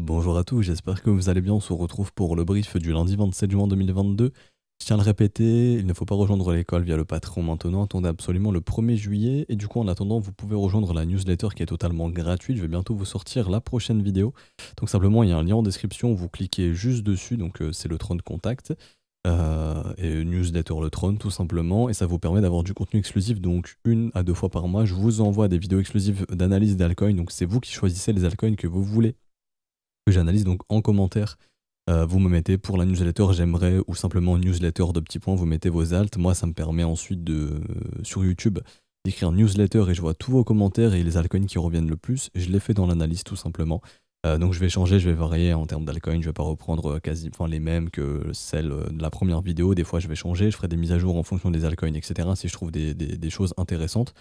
Bonjour à tous, j'espère que vous allez bien. On se retrouve pour le brief du lundi 27 juin 2022. Je tiens à le répéter, il ne faut pas rejoindre l'école via le Patreon maintenant, attendez absolument le 1er juillet. Et du coup, en attendant, vous pouvez rejoindre la newsletter qui est totalement gratuite. Je vais bientôt vous sortir la prochaine vidéo. Donc simplement, il y a un lien en description, vous cliquez juste dessus, donc c'est le Tron Contact. Et newsletter le Tron tout simplement, et ça vous permet d'avoir du contenu exclusif, donc 1 à 2 fois par mois. Je vous envoie des vidéos exclusives d'analyse d'altcoins, donc c'est vous qui choisissez les altcoins que vous voulez que j'analyse. Donc en commentaire, vous me mettez pour la newsletter j'aimerais, ou simplement newsletter de petits points, vous mettez vos alts. Moi ça me permet ensuite de sur YouTube d'écrire newsletter et je vois tous vos commentaires et les altcoins qui reviennent le plus, je les fais dans l'analyse tout simplement. Donc je vais changer, je vais varier en termes d'altcoins, je vais pas reprendre les mêmes que celles de la première vidéo. Des fois je vais changer, je ferai des mises à jour en fonction des altcoins, etc. si je trouve des choses intéressantes.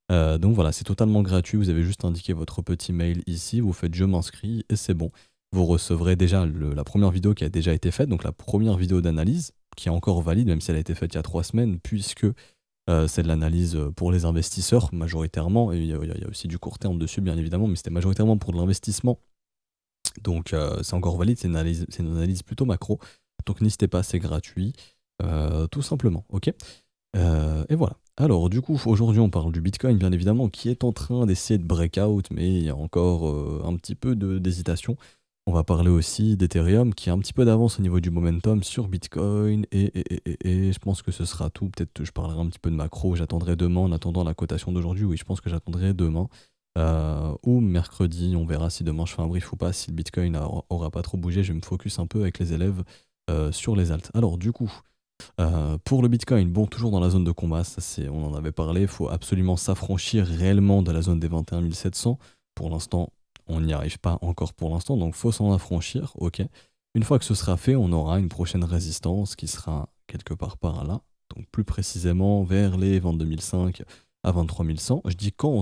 Donc voilà, c'est totalement gratuit, vous avez juste indiqué votre petit mail ici, vous faites je m'inscris et c'est bon. Vous recevrez déjà la première vidéo qui a déjà été faite, donc la première vidéo d'analyse, qui est encore valide, même si elle a été faite il y a 3 semaines, puisque c'est de l'analyse pour les investisseurs majoritairement, et il y a aussi du court terme dessus bien évidemment, mais c'était majoritairement pour de l'investissement. Donc c'est encore valide, c'est une analyse plutôt macro. Donc n'hésitez pas, c'est gratuit, tout simplement, ok. Et voilà. Alors du coup, aujourd'hui on parle du Bitcoin bien évidemment, qui est en train d'essayer de breakout, mais il y a encore un petit peu d'hésitation. On va parler aussi d'Ethereum, qui a un petit peu d'avance au niveau du momentum sur Bitcoin, et je pense que ce sera tout. Peut-être que je parlerai un petit peu de macro, j'attendrai demain en attendant la cotation d'aujourd'hui. Oui, je pense que j'attendrai demain. Ou mercredi, on verra si demain je fais un brief ou pas. Si le Bitcoin aura pas trop bougé, je vais me focus un peu avec les élèves sur les alts. Alors du coup, pour le Bitcoin, bon, toujours dans la zone de combat, on en avait parlé, il faut absolument s'affranchir réellement de la zone des 21 700. Pour l'instant, on n'y arrive pas encore pour l'instant, donc faut s'en affranchir, ok. Une fois que ce sera fait, on aura une prochaine résistance qui sera quelque part par là, donc plus précisément vers les 22 500 à 23 100. Je dis quand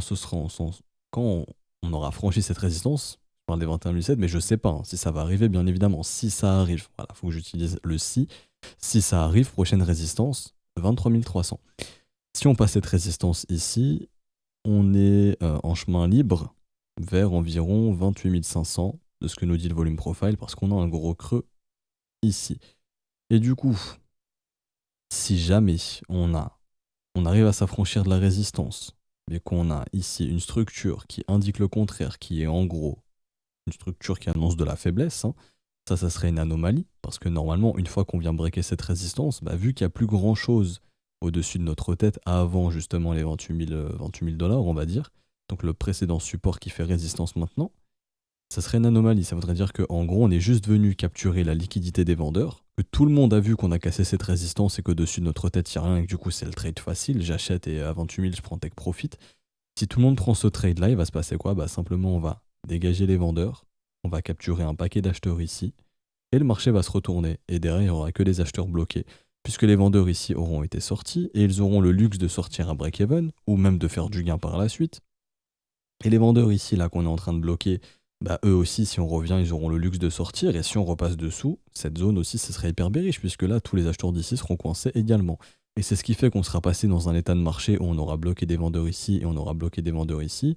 on aura franchi cette résistance, je parle des 21 700, mais je sais pas si ça va arriver, bien évidemment. Si ça arrive, voilà, faut que j'utilise le si. Si ça arrive, prochaine résistance, 23 300. Si on passe cette résistance ici, on est en chemin libre vers environ 28 500 de ce que nous dit le volume profile, parce qu'on a un gros creux ici. Et du coup, si jamais on arrive à s'affranchir de la résistance, mais qu'on a ici une structure qui indique le contraire, qui est en gros une structure qui annonce de la faiblesse, hein, ça serait une anomalie, parce que normalement, une fois qu'on vient breaker cette résistance, vu qu'il n'y a plus grand chose au-dessus de notre tête avant justement les 28 000 dollars, on va dire, donc le précédent support qui fait résistance maintenant, ça serait une anomalie. Ça voudrait dire qu'en gros, on est juste venu capturer la liquidité des vendeurs, que tout le monde a vu qu'on a cassé cette résistance et qu'au-dessus de notre tête, il n'y a rien, et que du coup, c'est le trade facile. J'achète et à 28 000, je prends take profit. Si tout le monde prend ce trade-là, il va se passer quoi? Simplement, on va dégager les vendeurs, on va capturer un paquet d'acheteurs ici, et le marché va se retourner. Et derrière, il n'y aura que des acheteurs bloqués, puisque les vendeurs ici auront été sortis, et ils auront le luxe de sortir à break-even, ou même de faire du gain par la suite. Et les vendeurs ici, là, qu'on est en train de bloquer, eux aussi, si on revient, ils auront le luxe de sortir, et si on repasse dessous, cette zone aussi, ce serait hyper bearish, puisque là, tous les acheteurs d'ici seront coincés également. Et c'est ce qui fait qu'on sera passé dans un état de marché où on aura bloqué des vendeurs ici et on aura bloqué des vendeurs ici,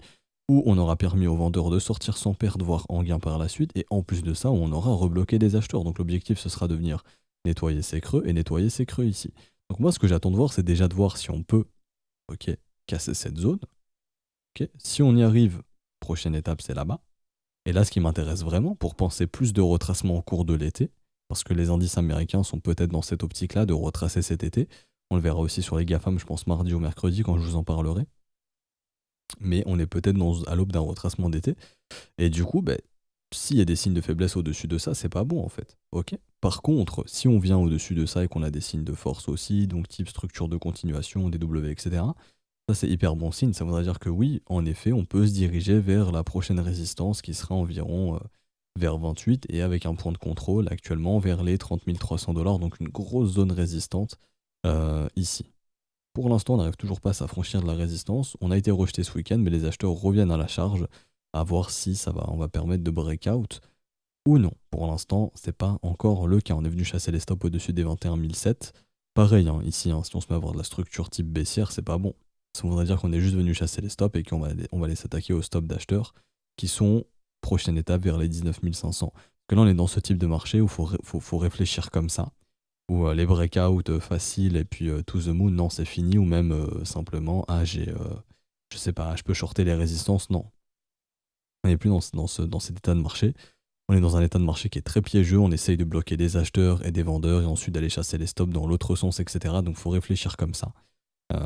où on aura permis aux vendeurs de sortir sans perdre, voire en gain par la suite, et en plus de ça, on aura rebloqué des acheteurs. Donc l'objectif, ce sera de venir nettoyer ces creux et nettoyer ces creux ici. Donc moi, ce que j'attends de voir, c'est déjà de voir si on peut, ok, casser cette zone. Ok. Si on y arrive, prochaine étape, c'est là-bas. Et là, ce qui m'intéresse vraiment, pour penser plus de retracement au cours de l'été, parce que les indices américains sont peut-être dans cette optique-là de retracer cet été. On le verra aussi sur les GAFAM, je pense mardi ou mercredi quand je vous en parlerai. Mais on est peut-être à l'aube d'un retracement d'été. Et du coup, s'il y a des signes de faiblesse au-dessus de ça, c'est pas bon en fait. Ok. Par contre, si on vient au-dessus de ça et qu'on a des signes de force aussi, donc type structure de continuation, DW, etc., ça c'est hyper bon signe. Ça voudrait dire que oui, en effet, on peut se diriger vers la prochaine résistance qui sera environ vers 28 et avec un point de contrôle actuellement vers les 30 300 dollars, donc une grosse zone résistante ici. Pour l'instant, on n'arrive toujours pas à s'affranchir de la résistance. On a été rejeté ce week-end, mais les acheteurs reviennent à la charge à voir si on va permettre de breakout ou non. Pour l'instant, c'est pas encore le cas. On est venu chasser les stops au-dessus des 21 700. Pareil, ici, si on se met à avoir de la structure type baissière, c'est pas bon. Ça voudrait dire qu'on est juste venu chasser les stops et qu'on va aller s'attaquer aux stops d'acheteurs qui sont prochaine étape vers les 19 500. Parce que là, on est dans ce type de marché où faut réfléchir comme ça, où les breakouts faciles et puis to the moon, non, c'est fini, ou même simplement, je sais pas, je peux shorter les résistances, non. On n'est plus dans cet état de marché. On est dans un état de marché qui est très piégeux, on essaye de bloquer des acheteurs et des vendeurs et ensuite d'aller chasser les stops dans l'autre sens, etc. Donc il faut réfléchir comme ça.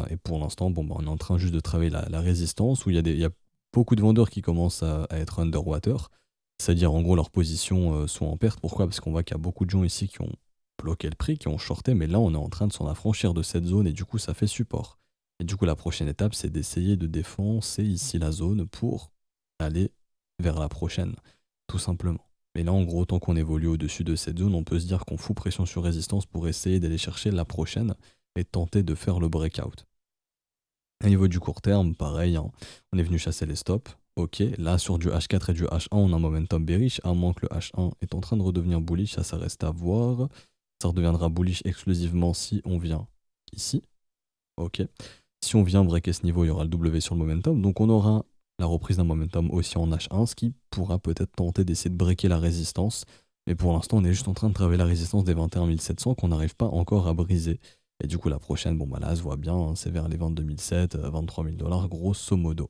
Et pour l'instant, bon, bah, on est en train juste de travailler la résistance où il y a beaucoup de vendeurs qui commencent à être underwater. C'est-à-dire en gros leurs positions sont en perte. Pourquoi? Parce qu'on voit qu'il y a beaucoup de gens ici qui ont bloqué le prix, qui ont shorté, mais là on est en train de s'en affranchir de cette zone et du coup ça fait support. Et du coup la prochaine étape c'est d'essayer de défoncer ici la zone pour aller vers la prochaine, tout simplement. Mais là en gros tant qu'on évolue au-dessus de cette zone, on peut se dire qu'on fout pression sur résistance pour essayer d'aller chercher la prochaine et tenter de faire le breakout. Au niveau du court terme, pareil, hein, on est venu chasser les stops. Ok, là sur du H4 et du H1, on a un momentum bearish, à moins que le H1 est en train de redevenir bullish, ça reste à voir. Ça redeviendra bullish exclusivement si on vient ici. Ok, si on vient breaker ce niveau, il y aura le W sur le momentum, donc on aura la reprise d'un momentum aussi en H1, ce qui pourra peut-être tenter d'essayer de breaker la résistance. Mais pour l'instant, on est juste en train de travailler la résistance des 21 700 qu'on n'arrive pas encore à briser. Et du coup, la prochaine, bon bah là, se voit bien, hein, c'est vers les 22 700, 23 000 $, grosso modo.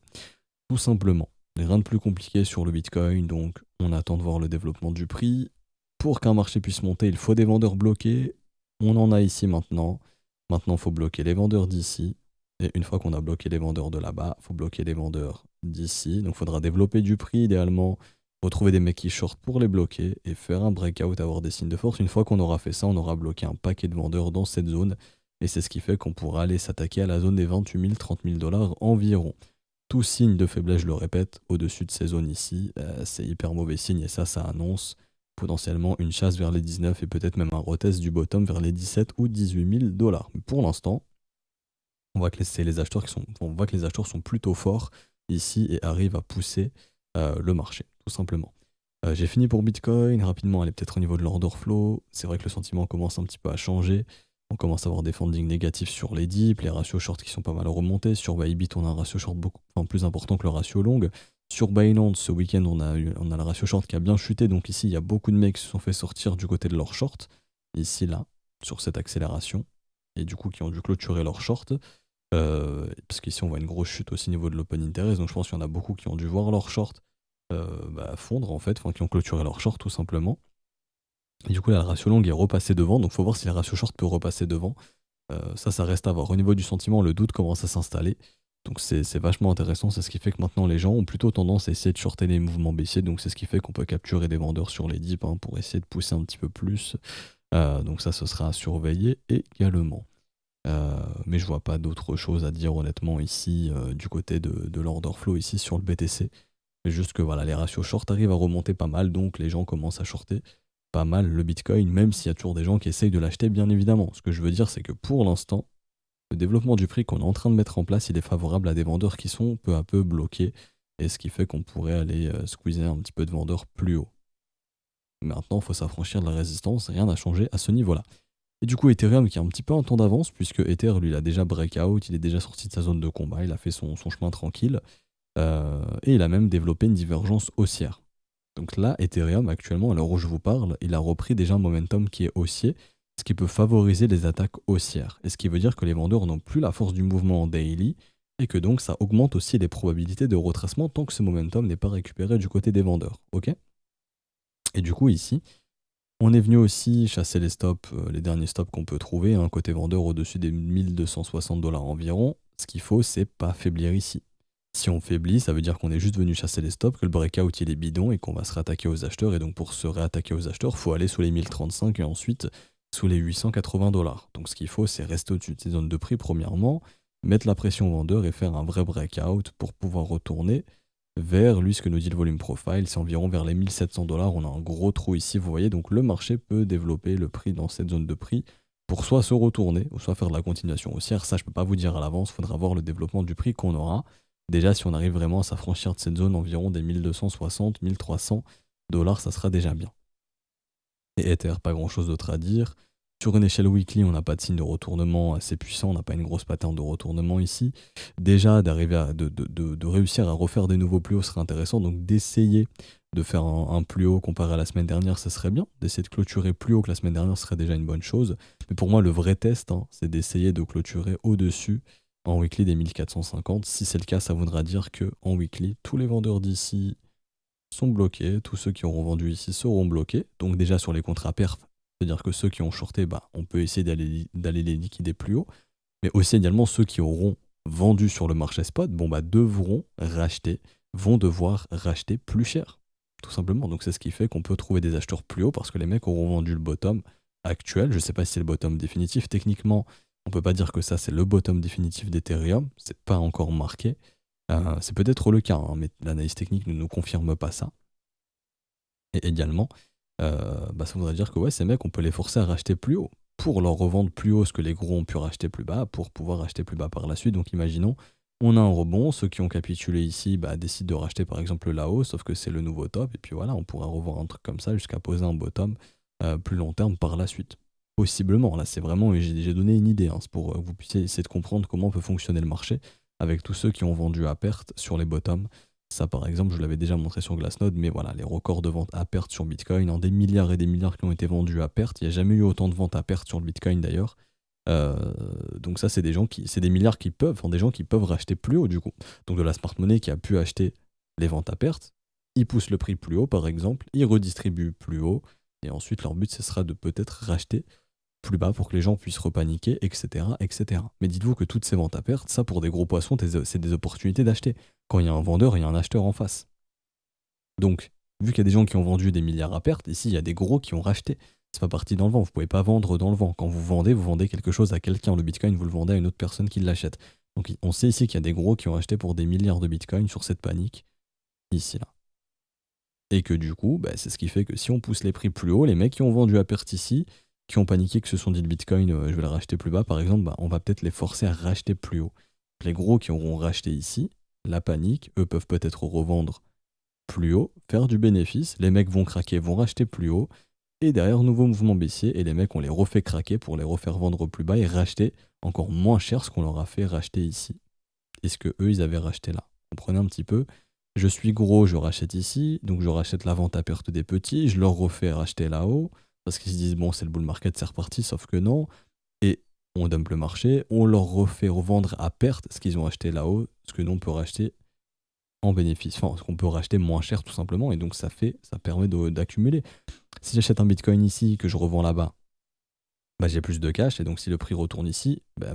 Tout simplement. Rien de plus compliqué sur le Bitcoin, donc on attend de voir le développement du prix. Pour qu'un marché puisse monter, il faut des vendeurs bloqués. On en a ici maintenant. Maintenant, il faut bloquer les vendeurs d'ici. Et une fois qu'on a bloqué les vendeurs de là-bas, il faut bloquer les vendeurs d'ici. Donc il faudra développer du prix idéalement, retrouver des mecs qui short pour les bloquer et faire un breakout, avoir des signes de force. Une fois qu'on aura fait ça, on aura bloqué un paquet de vendeurs dans cette zone. Et c'est ce qui fait qu'on pourra aller s'attaquer à la zone des 28 000, 30 000 $ environ. Tout signe de faiblesse, je le répète, au-dessus de ces zones ici, c'est hyper mauvais signe et ça annonce potentiellement une chasse vers les 19 et peut-être même un retest du bottom vers les 17 ou 18 000 $. Mais pour l'instant, on voit que les acheteurs sont plutôt forts ici et arrivent à pousser le marché, tout simplement. J'ai fini pour Bitcoin, rapidement, elle est peut-être au niveau de l'order flow. C'est vrai que le sentiment commence un petit peu à changer. On commence à avoir des fundings négatifs sur les dips, les ratios short qui sont pas mal remontés. Sur Bybit, on a un ratio short plus important que le ratio long. Sur Binance, ce week-end, on a le ratio short qui a bien chuté. Donc ici, il y a beaucoup de mecs qui se sont fait sortir du côté de leur short. Ici, là, sur cette accélération. Et du coup, qui ont dû clôturer leur short. Parce qu'ici, on voit une grosse chute aussi au niveau de l'open interest. Donc je pense qu'il y en a beaucoup qui ont dû voir leur short fondre, en fait. Enfin, qui ont clôturé leur short, tout simplement. Et du coup, là, le ratio long est repassé devant. Donc, il faut voir si le ratio short peut repasser devant. Ça reste à voir. Au niveau du sentiment, le doute commence à s'installer. Donc, c'est vachement intéressant. C'est ce qui fait que maintenant, les gens ont plutôt tendance à essayer de shorter les mouvements baissiers. Donc, c'est ce qui fait qu'on peut capturer des vendeurs sur les dips pour essayer de pousser un petit peu plus. Donc, ça, ce sera à surveiller également. Mais je vois pas d'autre chose à dire, honnêtement, ici, du côté de l'order flow, ici, sur le BTC. C'est juste que voilà, les ratios short arrivent à remonter pas mal. Donc, les gens commencent à shorter pas mal le Bitcoin, même s'il y a toujours des gens qui essayent de l'acheter, bien évidemment. Ce que je veux dire, c'est que pour l'instant, le développement du prix qu'on est en train de mettre en place, il est favorable à des vendeurs qui sont peu à peu bloqués, et ce qui fait qu'on pourrait aller squeezer un petit peu de vendeurs plus haut. Maintenant, il faut s'affranchir de la résistance, rien n'a changé à ce niveau-là. Et du coup, Ethereum qui a un petit peu un temps d'avance, puisque Ether, lui, il a déjà breakout, il est déjà sorti de sa zone de combat, il a fait son chemin tranquille, et il a même développé une divergence haussière. Donc là, Ethereum, actuellement, à l'heure où je vous parle, il a repris déjà un momentum qui est haussier, ce qui peut favoriser les attaques haussières. Et ce qui veut dire que les vendeurs n'ont plus la force du mouvement en daily, et que donc ça augmente aussi les probabilités de retracement tant que ce momentum n'est pas récupéré du côté des vendeurs. Ok ? Et du coup, ici, on est venu aussi chasser les stops, les derniers stops qu'on peut trouver, côté vendeur au-dessus des 1260 $ environ. Ce qu'il faut, c'est pas faiblir ici. Si on faiblit, ça veut dire qu'on est juste venu chasser les stops, que le breakout il est bidon et qu'on va se réattaquer aux acheteurs. Et donc pour se réattaquer aux acheteurs, il faut aller sous les 1035 et ensuite sous les 880 $. Donc ce qu'il faut, c'est rester au-dessus de ces zones de prix premièrement, mettre la pression aux vendeurs et faire un vrai breakout pour pouvoir retourner vers lui ce que nous dit le volume profile. C'est environ vers les 1700 $. On a un gros trou ici, vous voyez. Donc le marché peut développer le prix dans cette zone de prix pour soit se retourner ou soit faire de la continuation haussière. Ça, je peux pas vous dire à l'avance, il faudra voir le développement du prix qu'on aura. Déjà, si on arrive vraiment à s'affranchir de cette zone environ des 1260, 1300 $, ça sera déjà bien. Et Ether, pas grand chose d'autre à dire. Sur une échelle weekly, on n'a pas de signe de retournement assez puissant, on n'a pas une grosse pattern de retournement ici. Déjà, d'arriver à de réussir à refaire des nouveaux plus hauts serait intéressant, donc d'essayer de faire un plus haut comparé à la semaine dernière, ça serait bien. D'essayer de clôturer plus haut que la semaine dernière, ce serait déjà une bonne chose. Mais pour moi, le vrai test, hein, c'est d'essayer de clôturer au-dessus en weekly des 1450. Si c'est le cas, ça voudra dire que en weekly, tous les vendeurs d'ici sont bloqués, tous ceux qui auront vendu ici seront bloqués. Donc déjà sur les contrats perf, c'est-à-dire que ceux qui ont shorté, bah, on peut essayer d'aller les liquider plus haut. Mais aussi également ceux qui auront vendu sur le marché spot, bon bah vont devoir racheter plus cher. Tout simplement. Donc c'est ce qui fait qu'on peut trouver des acheteurs plus haut parce que les mecs auront vendu le bottom actuel. Je sais pas si c'est le bottom définitif. Techniquement, on peut pas dire que ça c'est le bottom définitif d'Ethereum. C'est pas encore marqué. C'est peut-être le cas, hein, mais l'analyse technique ne nous confirme pas ça. Et également, bah, ça voudrait dire que ouais, ces mecs, on peut les forcer à racheter plus haut pour leur revendre plus haut ce que les gros ont pu racheter plus bas pour pouvoir racheter plus bas par la suite. Donc imaginons, on a un rebond, ceux qui ont capitulé ici bah, décident de racheter par exemple là-haut, sauf que c'est le nouveau top, et puis voilà, on pourra revoir un truc comme ça jusqu'à poser un bottom plus long terme par la suite. Possiblement, là c'est vraiment, j'ai donné une idée, hein, c'est pour que vous puissiez essayer de comprendre comment peut fonctionner le marché avec tous ceux qui ont vendu à perte sur les bottoms. Ça, par exemple, je vous l'avais déjà montré sur Glassnode, mais voilà, les records de vente à perte sur Bitcoin, en des milliards et des milliards qui ont été vendus à perte. Il n'y a jamais eu autant de ventes à perte sur le Bitcoin d'ailleurs. Donc ça, c'est des milliards qui peuvent, enfin des gens qui peuvent racheter plus haut du coup. Donc de la smart money qui a pu acheter les ventes à perte, ils poussent le prix plus haut par exemple, ils redistribuent plus haut, et ensuite leur but ce sera de peut-être racheter plus bas pour que les gens puissent repaniquer, etc., etc. Mais dites-vous que toutes ces ventes à perte, ça pour des gros poissons, c'est des opportunités d'acheter. Quand il y a un vendeur, il y a un acheteur en face. Donc, vu qu'il y a des gens qui ont vendu des milliards à perte, ici il y a des gros qui ont racheté. C'est pas parti dans le vent, vous pouvez pas vendre dans le vent. Quand vous vendez quelque chose à quelqu'un. Le Bitcoin, vous le vendez à une autre personne qui l'achète. Donc on sait ici qu'il y a des gros qui ont acheté pour des milliards de Bitcoin sur cette panique, ici là. Et que du coup, bah, c'est ce qui fait que si on pousse les prix plus haut, les mecs qui ont vendu à perte ici, qui ont paniqué, que se sont dit le Bitcoin, je vais le racheter plus bas, par exemple, bah, on va peut-être les forcer à racheter plus haut. Les gros qui auront racheté ici, la panique, eux peuvent peut-être revendre plus haut, faire du bénéfice, les mecs vont craquer, vont racheter plus haut, et derrière, nouveau mouvement baissier, et les mecs, on les refait craquer pour les refaire vendre plus bas et racheter encore moins cher ce qu'on leur a fait racheter ici. Et ce que eux, ils avaient racheté là. Comprenez un petit peu. Je suis gros, je rachète ici, donc je rachète la vente à perte des petits, je leur refais racheter là-haut, parce qu'ils se disent, bon, c'est le bull market, c'est reparti, sauf que non. Et on dump le marché, on leur refait revendre à perte ce qu'ils ont acheté là-haut, ce que nous, on peut racheter en bénéfice, enfin, ce qu'on peut racheter moins cher tout simplement, et donc ça permet d'accumuler. Si j'achète un Bitcoin ici, que je revends là-bas, bah, j'ai plus de cash, et donc si le prix retourne ici, bah,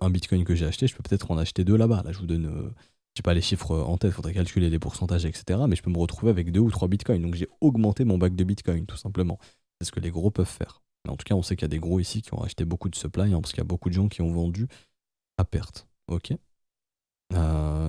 un Bitcoin que j'ai acheté, je peux peut-être en acheter deux là-bas. Là, je vous donne, j'ai pas les chiffres en tête, il faudrait calculer les pourcentages, etc. Mais je peux me retrouver avec 2 ou 3 Bitcoins. Donc j'ai augmenté mon bac de Bitcoin, tout simplement. C'est ce que les gros peuvent faire. Mais en tout cas, on sait qu'il y a des gros ici qui ont acheté beaucoup de supply, hein, parce qu'il y a beaucoup de gens qui ont vendu à perte. Ok.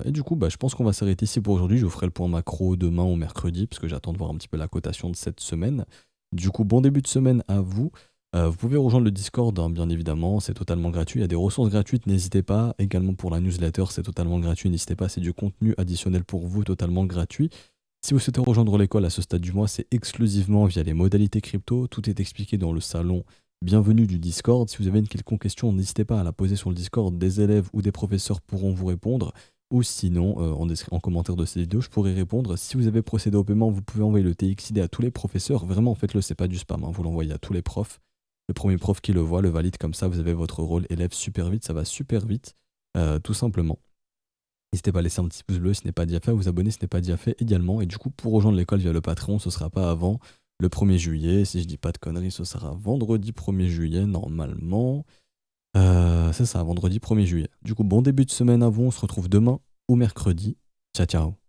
Et du coup, bah, je pense qu'on va s'arrêter ici pour aujourd'hui. Je vous ferai le point macro demain ou mercredi, parce que j'attends de voir un petit peu la cotation de cette semaine. Du coup, bon début de semaine à vous. Vous pouvez rejoindre le Discord, hein, bien évidemment, c'est totalement gratuit. Il y a des ressources gratuites, n'hésitez pas. Également pour la newsletter, c'est totalement gratuit, n'hésitez pas. C'est du contenu additionnel pour vous, totalement gratuit. Si vous souhaitez rejoindre l'école à ce stade du mois, c'est exclusivement via les modalités crypto. Tout est expliqué dans le salon bienvenue du Discord. Si vous avez une quelconque question, n'hésitez pas à la poser sur le Discord. Des élèves ou des professeurs pourront vous répondre. Ou sinon, en commentaire de cette vidéo, je pourrai répondre. Si vous avez procédé au paiement, vous pouvez envoyer le TXID à tous les professeurs. Vraiment, faites-le, c'est pas du spam, hein. Vous l'envoyez à tous les profs. Le premier prof qui le voit, le valide, comme ça, vous avez votre rôle élève super vite. Ça va super vite, tout simplement. N'hésitez pas à laisser un petit pouce bleu si ce n'est pas déjà fait, à vous abonner si ce n'est pas déjà fait également. Et du coup, pour rejoindre l'école via le Patreon, ce sera pas avant le 1er juillet. Si je dis pas de conneries, ce sera vendredi 1er juillet, normalement. C'est ça, vendredi 1er juillet. Du coup, bon début de semaine à vous. On se retrouve demain ou mercredi. Ciao, ciao.